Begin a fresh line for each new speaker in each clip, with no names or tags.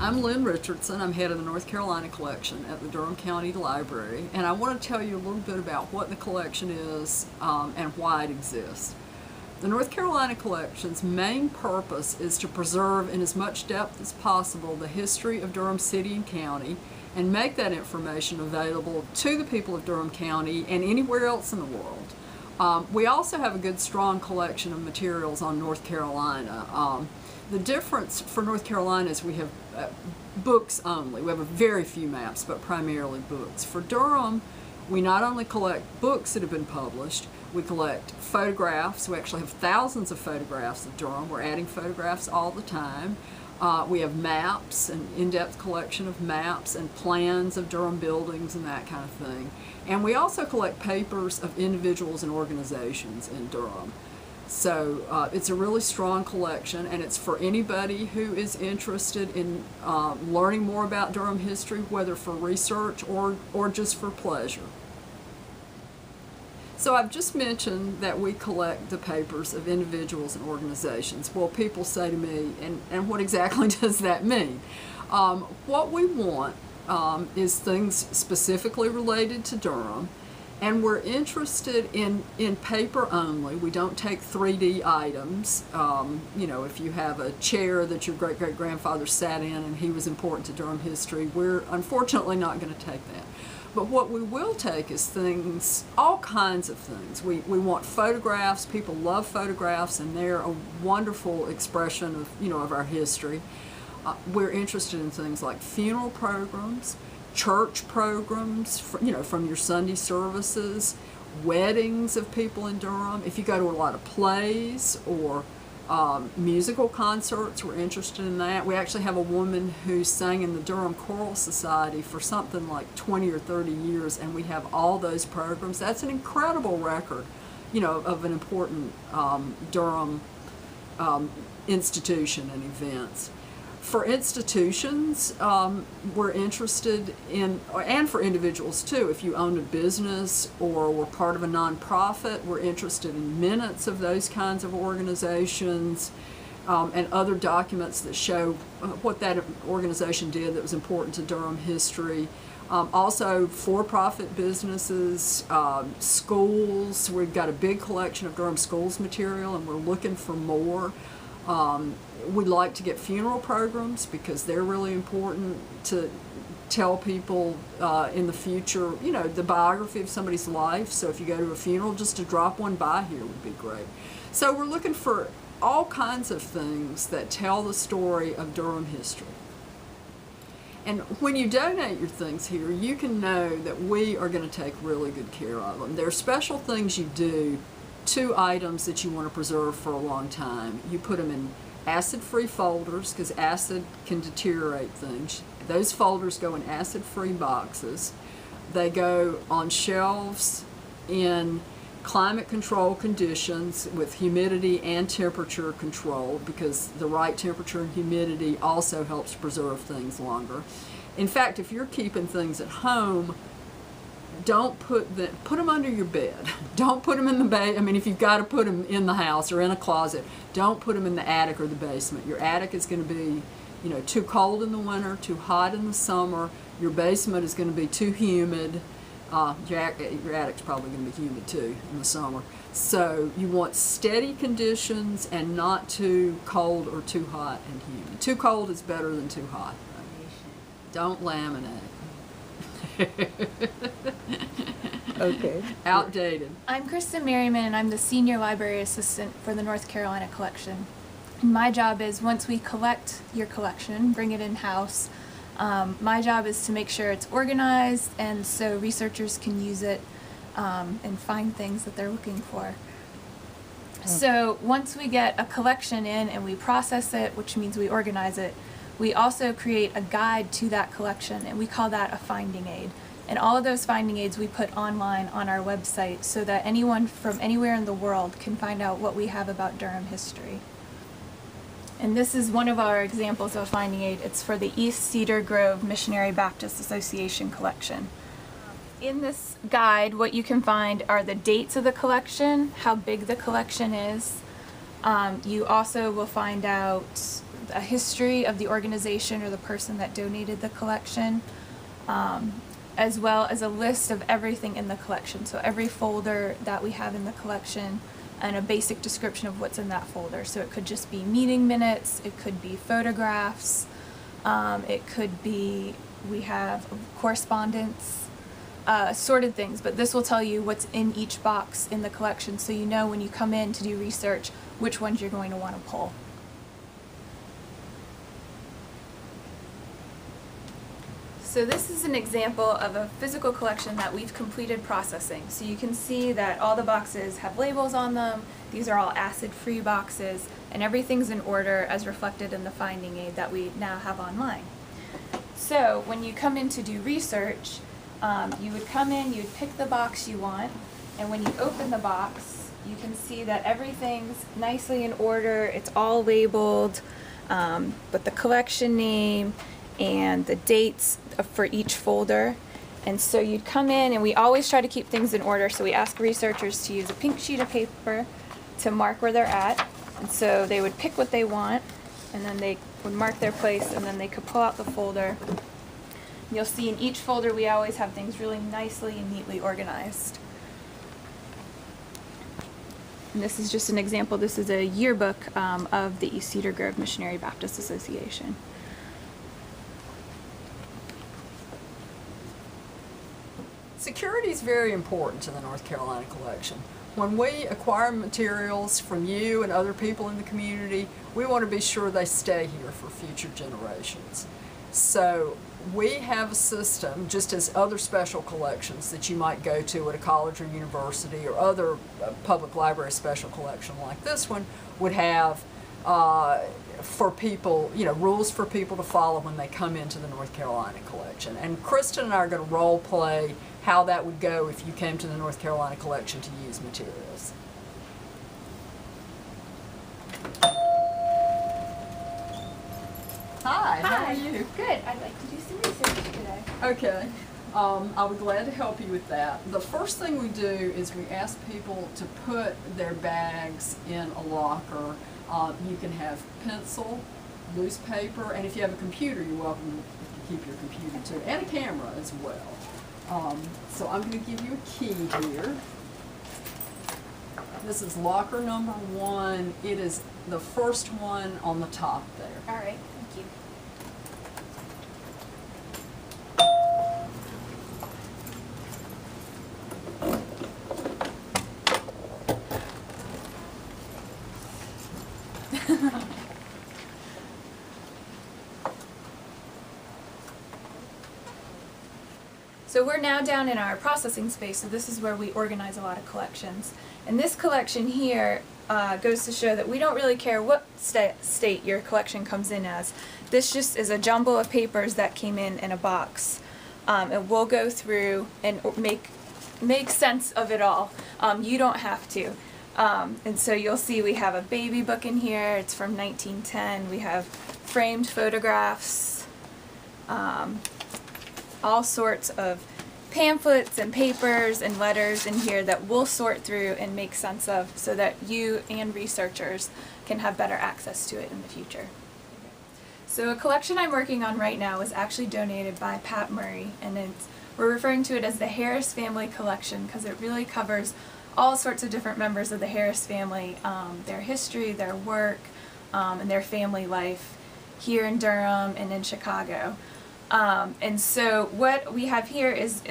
I'm Lynn Richardson. I'm head of the North Carolina collection at the Durham County Library, and I want to tell you a little bit about what the collection is and why it exists. The North Carolina collection's main purpose is to preserve in as much depth as possible the history of Durham City and County and make that information available to the people of Durham County and anywhere else in the world. We also have a good, strong collection of materials on North Carolina. The difference for North Carolina is we have books only. We have a very few maps, but primarily books. For Durham, we not only collect books that have been published, we collect photographs. We actually have thousands of photographs of Durham. We're adding photographs all the time. We have maps, an in-depth collection of maps and plans of Durham buildings and that kind of thing. And we also collect papers of individuals and organizations in Durham. So it's a really strong collection, and it's for anybody who is interested in learning more about Durham history, whether for research or just for pleasure. So I've just mentioned that we collect the papers of individuals and organizations. Well, people say to me, and what exactly does that mean? What we want is things specifically related to Durham, and we're interested in paper only. We don't take 3D items. You know, if you have a chair that your great-great-grandfather sat in and he was important to Durham history, we're unfortunately not going to take that. But what we will take is things, all kinds of things. We want photographs. People love photographs, and they're a wonderful expression of, you know, of our history. We're interested in things like funeral programs, church programs, you know, from your Sunday services, weddings of people in Durham. If you go to a lot of plays or musical concerts, we're interested in that. We actually have a woman who sang in the Durham Choral Society for something like 20 or 30 years, and we have all those programs. That's an incredible record, you know, of an important Durham institution and events. For institutions, we're interested in, and for individuals too, if you own a business or were part of a nonprofit, we're interested in minutes of those kinds of organizations and other documents that show what that organization did that was important to Durham history. Also, for-profit businesses, schools. We've got a big collection of Durham schools material, and we're looking for more. We'd like to get funeral programs because they're really important to tell people in the future, you know, the biography of somebody's life. So if you go to a funeral, just to drop one by here would be great. So we're looking for all kinds of things that tell the story of Durham history. And when you donate your things here, you can know that we are going to take really good care of them. There are special things you do to items that you want to preserve for a long time. You put them in acid-free folders because acid can deteriorate things. Those folders go in acid-free boxes. They go on shelves in climate control conditions with humidity and temperature control, because the right temperature and humidity also helps preserve things longer. In fact, if you're keeping things at home, don't put them under your bed. Don't put them in the I mean, if you've got to put them in the house or in a closet, don't put them in the attic or the basement. Your attic is going to be, you know, too cold in the winter, too hot in the summer. Your basement is going to be too humid. Your attic's probably going to be humid too in the summer. So you want steady conditions and not too cold or too hot and humid. Too cold is better than too hot. Don't laminate.
Okay.
Outdated.
I'm Kristen Merryman, and I'm the Senior Library Assistant for the North Carolina Collection. And my job is, once we collect your collection, bring it in-house, my job is to make sure it's organized and so researchers can use it and find things that they're looking for. So once we get a collection in and we process it, which means we organize it, we also create a guide to that collection, and we call that a finding aid. And all of those finding aids we put online on our website so that anyone from anywhere in the world can find out what we have about Durham history. And this is one of our examples of a finding aid. It's for the East Cedar Grove Missionary Baptist Association collection. In this guide, what you can find are the dates of the collection, how big the collection is. You also will find out a history of the organization or the person that donated the collection, as well as a list of everything in the collection. So every folder that we have in the collection and a basic description of what's in that folder. So it could just be meeting minutes, it could be photographs, it could be, we have correspondence, sorted things, but this will tell you what's in each box in the collection, so you know when you come in to do research which ones you're going to want to pull. So this is an example of a physical collection that we've completed processing. So you can see that all the boxes have labels on them. These are all acid-free boxes, and everything's in order as reflected in the finding aid that we now have online. So when you come in to do research, you would come in, you would pick the box you want, and when you open the box, you can see that everything's nicely in order. It's all labeled with the collection name and the dates for each folder. And so you'd come in, and we always try to keep things in order, so we ask researchers to use a pink sheet of paper to mark where they're at. And so they would pick what they want, and then they would mark their place, and then they could pull out the folder. You'll see in each folder we always have things really nicely and neatly organized. And this is just an example. This is a yearbook of the East Cedar Grove Missionary Baptist Association.
Security is very important to the North Carolina collection. When we acquire materials from you and other people in the community, we want to be sure they stay here for future generations. So we have a system, just as other special collections that you might go to at a college or university, or other public library special collection like this one would have for people, rules for people to follow when they come into the North Carolina collection. And Kristen and I are going to role play how that would go if you came to the North Carolina collection to use materials. Hi, how are you?
Good. I'd like to do some research today.
Okay. I'll be glad to help you with that. The first thing we do is we ask people to put their bags in a locker. You can have pencil, loose paper, and if you have a computer, you're welcome to keep your computer too, and a camera as well. So I'm going to give you a key here. This is locker number 1. It is the first one on the top there.
All right, thank you. So we're now down in our processing space, so this is where we organize a lot of collections. And this collection here goes to show that we don't really care what state your collection comes in as. This just is a jumble of papers that came in a box. And we'll go through and make sense of it all. You don't have to. And so you'll see we have a baby book in here. It's from 1910. We have framed photographs, all sorts of pamphlets and papers and letters in here that we'll sort through and make sense of so that you and researchers can have better access to it in the future. So a collection I'm working on right now was actually donated by Pat Murray, and we're referring to it as the Harris Family Collection because it really covers all sorts of different members of the Harris family, their history, their work, and their family life here in Durham and in Chicago. And so what we have here is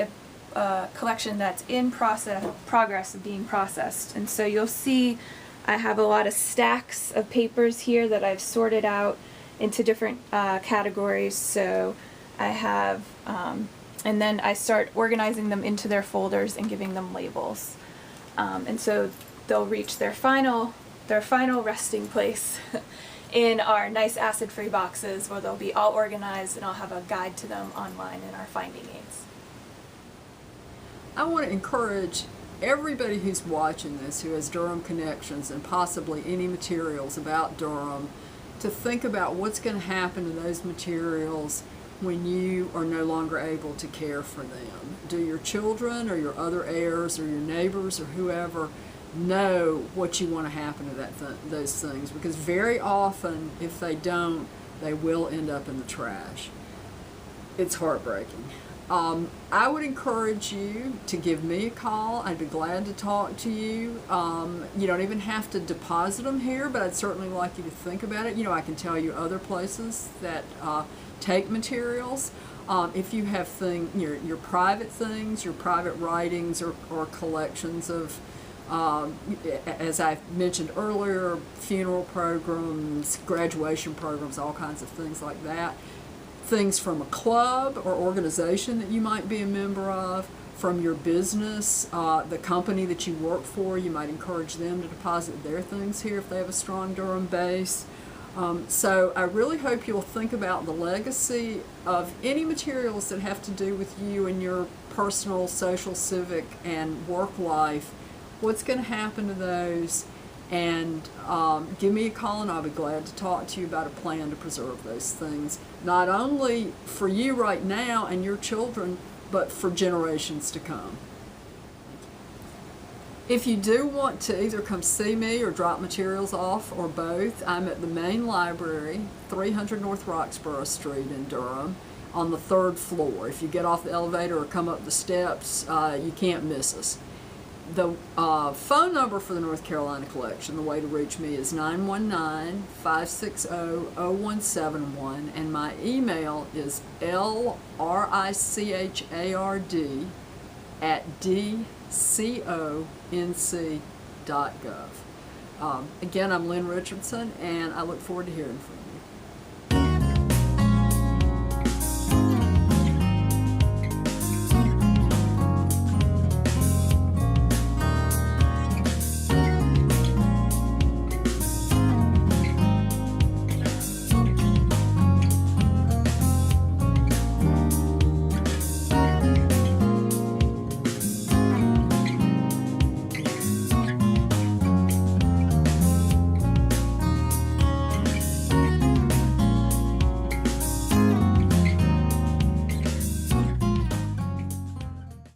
a collection that's in progress of being processed. And so you'll see I have a lot of stacks of papers here that I've sorted out into different categories. So I have, and then I start organizing them into their folders and giving them labels. And so they'll reach their final resting place in our nice acid-free boxes where they'll be all organized, and I'll have a guide to them online in our finding aids.
I want to encourage everybody who's watching this who has Durham connections and possibly any materials about Durham to think about what's going to happen to those materials when you are no longer able to care for them. Do your children or your other heirs or your neighbors or whoever know what you want to happen to those things, because very often, if they don't, they will end up in the trash. It's heartbreaking. I would encourage you to give me a call. I'd be glad to talk to you. You don't even have to deposit them here, but I'd certainly like you to think about it. I can tell you other places that take materials. If you have your private things, your private writings or collections of, as I mentioned earlier, funeral programs, graduation programs, all kinds of things like that. Things from a club or organization that you might be a member of, from your business, the company that you work for, you might encourage them to deposit their things here if they have a strong Durham base. So I really hope you'll think about the legacy of any materials that have to do with you and your personal, social, civic, and work life. What's going to happen to those? And give me a call and I'll be glad to talk to you about a plan to preserve those things, not only for you right now and your children, but for generations to come. If you do want to either come see me or drop materials off, or both, I'm at the main library, 300 North Roxborough Street in Durham, on the 3rd floor. If you get off the elevator or come up the steps, you can't miss us. The phone number for the North Carolina collection, the way to reach me, is 919-560-0171, and my email is lrichard@dconc.gov. Again, I'm Lynn Richardson, and I look forward to hearing from you.